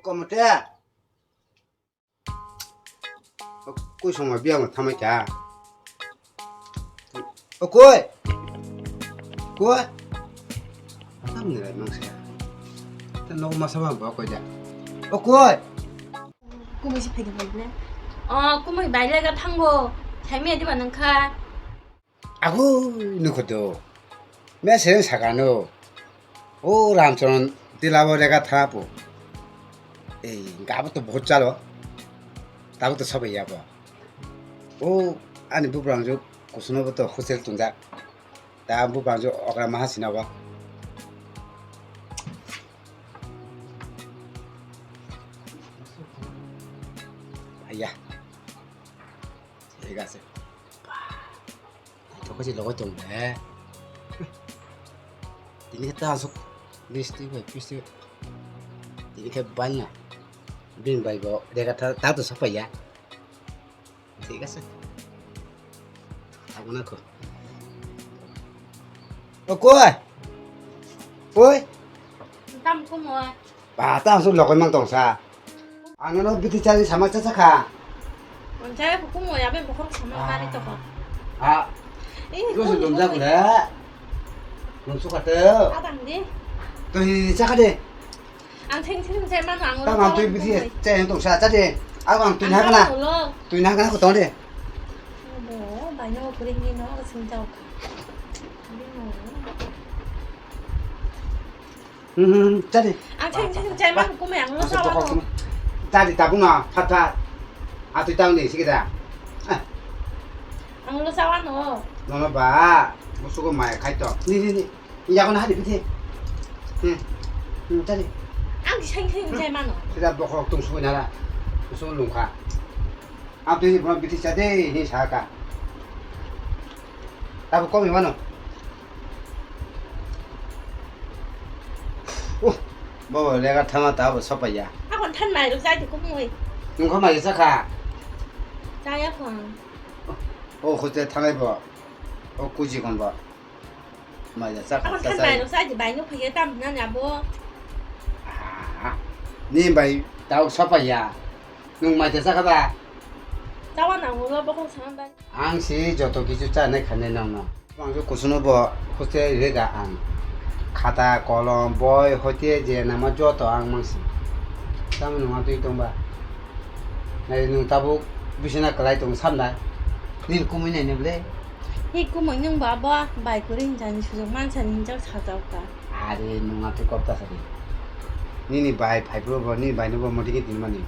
como te cúi xong mà bia mà thăm ai cả cúi cúi thăm người này mang xe ta nấu mà sao mà bỏ coi vậy cúi 꿈을 싶게 되거든요. 꿈을 말레가 탄거 재미에도 많은 카. 아구 누구도 매 세는 사가노 오 람처럼 딜라버레가 타고 에이 나부터 못 자러 나부터 섭외야 봐오 아니 부부랑주 고스노부터 호텔 동작 나 부부랑주 어그라마 하시나 봐 아야 잘 갔어 저거지 너가 동네 ini kita masuk list itu pasti ini kayak banyak bin baik kok dia kata tahu tuh siapa ya sih kan aku nak ôi tâm của mùa. bà ta xuống lọc cái mang tổng sa anh nó biết thì chơi sao mà chắc chắc à còn trái của mùa nhà bên của không sắm mà đi tập à 이것을 논자고 그래 논수 같아 아당디. tôi chắc đi 안 챙챙 제만 안 tao làm tôi biết gì chơi hành tổng sa chắc đi áo bằng tôi nát cái nào tôi nát cái nào của tôi đi 뭐 많이 그랬니 너 진짜. chắc đi 안 챙챙 제만 꿈에 안 Masuk 넣어서 pokok semua. Tadi tabung ah, patah. Atau tahu nih sih kita. 안 넣어서 너. Nono ba, masuk ke mai kai to. Nih. Ini jangan hari biti. Tadi. 안 챙챙 제만 너. Sudah pokok tung suku nara. Suku lungka. Apa ini belum biti jadi ini saka. Tapi kau mana? 뭐 내가 타마다 섭어야. 한 탄 말도 싸지 꿈이. 누가 말 있어가? 짜야 판. 그때 타매버. 꾸지 건 봐. 맞아. 싹. 한 탄 말도 싸지 많이 높게 땀 나냐 뭐. 아. 니 말 다우 섭어야. 누가 말 있어가? 짜와 나오고 보고 사는다. 앙시 저도 기주자 내 칸에 나오나. 방주 고스노버 호텔 레가 안. খাতা কলম বই হতে যে নামা যত আং মাংসি তাম নङा তুই দंबा নাই নং তাবuk बिसना कलाय दं सामना नील कुमै नायनो बले 이 꿈은 능 봐봐 말 그린 잔 수정 만찬 인적 찾아올까. 아रे नङा तुई कप्ता सरी 니니 바이 파이브로 버니 바이노 버 모디게 딘마니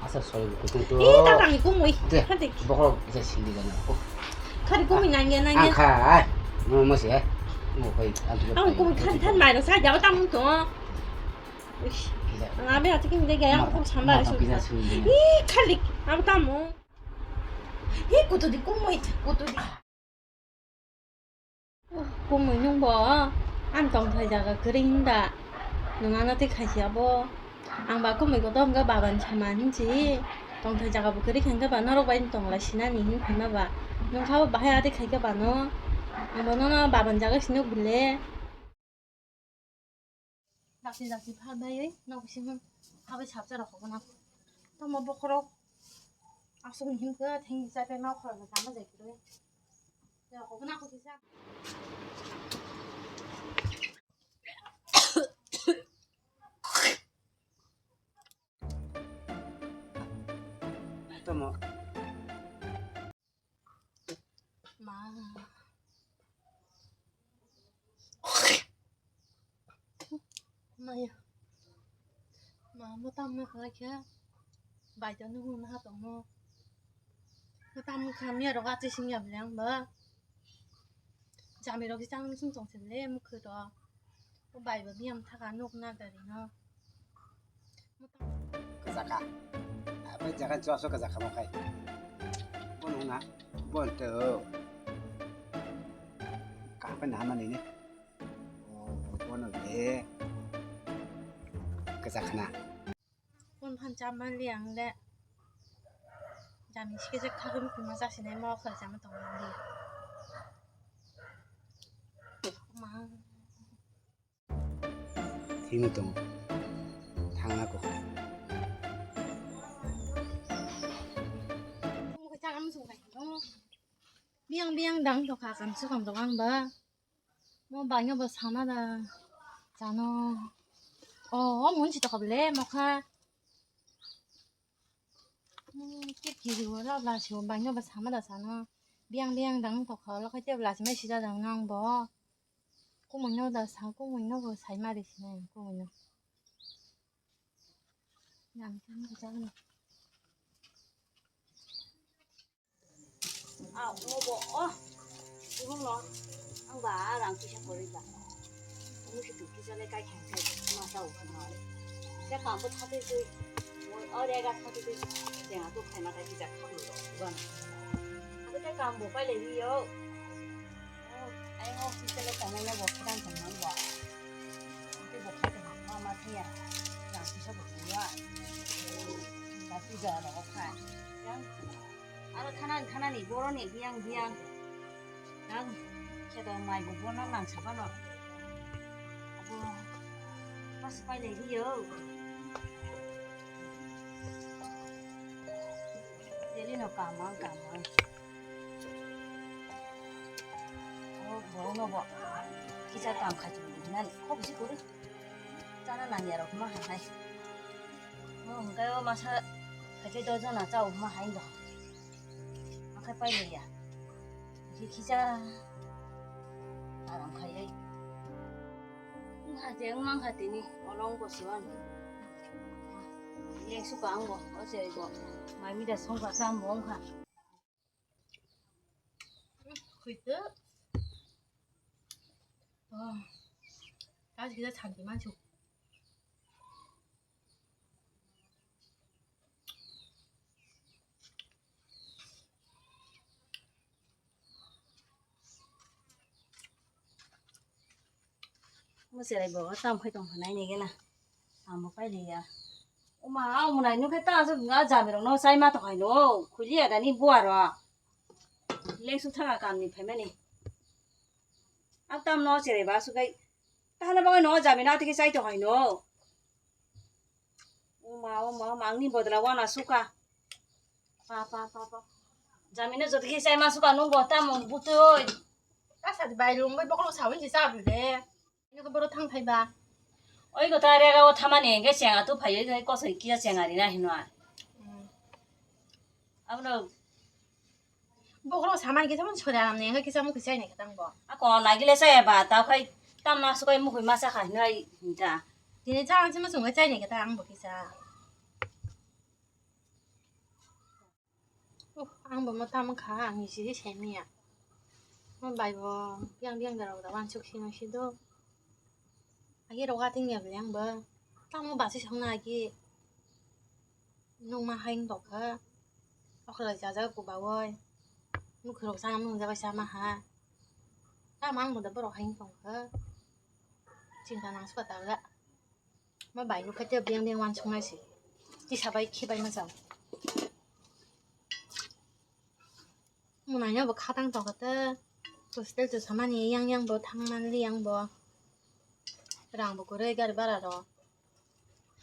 아사 소리 고통 또 이 따당이 꿈이. 한테 버거 이제 실리잖아 카리 꿈이 난게 난게. 아카 뭐 뭐시 뭐 거의 안 들려 아 꿈이 탄 말도 싸지 아 땀 또. 아 내가 어떻게 내가 양 꼭 잠바를 써. 이 칼리 아무 땀 뭐. 이 꽃도디 꿈이 꽃도디. 꿈은 능 봐. 안 동타자가 그린다. 능 하나도 가시야 뭐. 안 받고 뭐 이것도 뭔가 바반 참아인지. 동타자가 뭐 그리 간가 봐. 너로 봐인 동라 신나니 힘 받나 봐. 능 가봐 봐야 돼 가게 봐 너. 안 너나 바반 자가 신경 불래. 낚시 팔바이 나 보시면 밥을 잡자라 거구나. 또뭐 먹으러 앞서는 힘그 댕기 짧게 막 걸어 담아 제기로 해. 내가 거구나 거기서. 또뭐 마. 마야. 뭐 땀을 그렇게 bài cho nó hôn hát tổng nó tâm khám nhà đó 같이 신경 그냥 뭐 잠이 이렇게 짱 숨통 쓸래 뭐 그거 뭐 bài bởi miệng thắc ăn nục na cái nó Kazaka. Apa jangan cuaca kazaka mau kai. Bon nga. Bon teu. Kapan nama ini? Bon le. Kazaka na. 본 한참만 리앙래 잠이 시계적 하금 그만 자신의 뭐 그러자면 동는디 마 Sino to? थांनांगौ biang biang dang to ka kan su kam dong ang ba mo ba nya ba sama da jano muốn chỉ tập lẽ mà kha cái gì rồi là chiều bao nhiêu bữa sáng mà đã sáng nó biang biang đắng tập khó là cái tiếp là chỉ mấy giờ đắng ngang bò cô mình nhau đã sáng cô mình nhau vừa sáng mà đi này cô mình nhau làm cho nó cho nó mua bộ đúng không nó ông bà làm cái sao rồi bà ông cái tủ cái này cái hàng cái mà sao không nói cái hàng bút thắt đi ở đây cái thắt đi thì à tôi phải mà cái giặt không được vâng cái hàng bộ phải lấy đi vô anh ông cái này cái này bộ cái đang còn nóng quá cái bộ cái mà thì à làm cái sao được nữa là bây giờ nó phải 하나니 보러니 그냥 난 걔도 많이 못 보는 난 잡아놔 아버 버스 빨리 내리요 내리노 까만 뭐노 뭐 기자 감 가지고 난 혹시 그래 짜는 아니야로 그만 하이 그래요 마사 가게 도전아 짜오 마 하인다 khai bay này à khi ra làm khai ấy hạt tiếng mang hạt tí đi ở long của xíu ăn lên số cảng của ở dưới của mai mi đã xong cả tam món hả khuyết đó cái gì đó chẳng thì mang chụp mới sẽ lại bỏ tao khai tổng này này cái nào một cái gì à mà ông này nó cái ta sao ngã giảm được nó sai mà thôi nó khui liệt là đi bùa rồi lên số thằng làm gì phải mấy này tâm nó sẽ lại bảo số cái ta nó bao nó giảm nó thì cái sai thôi nó mà mang đi bỏ ra qua nó số cả pa giảm nó rồi thì cái sai mà số cả nó bỏ ta mà bút thôi các sản bài luôn mấy bóc nó xấu như sao rồi đấy 이거 보러 탕 타이바. 이거 다래가 타만이 게 생아 또 파여 이거 거서 기자 생아리나 해놔. 아무로 보러 사만 게 사면 쳐다 남네. 그 기사 뭐 그새 내 같은 거. 아고 나길래 사야 다 거의 땀나 수고 뭐 거의 마사 하나 진짜. 니네 차랑 치면 송가 짜이 내 같은 거 기사. 안 보면 타면 가. 안 이시 재미야. 뭐 바이버 비앙비앙 들어오다 완축 신호 시도. 아기 로가 땡겨 그냥 뭐 tao bảo chị hôm nay kia nung mà hành đọc ha hoặc là giá của bà ơi lúc khởi sang nung giá sao mà ha tao mang một đợt bắt hành đọc ha chính là năng suất tao đó mà bài lúc cái tiêu biếng biếng hoàn chung này gì chỉ sao bài khi bài mà sao một ngày nhớ bữa khá tăng đọc cái tôi từ sáng nay yang bữa thăng man liang bữa ràng bữa cái cái bà rồi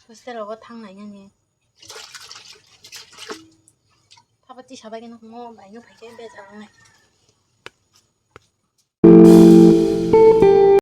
Hostel có thang này nha nè. Tháp bắt chỉ sao bài cái nó không bài nó phải cái bây giờ này.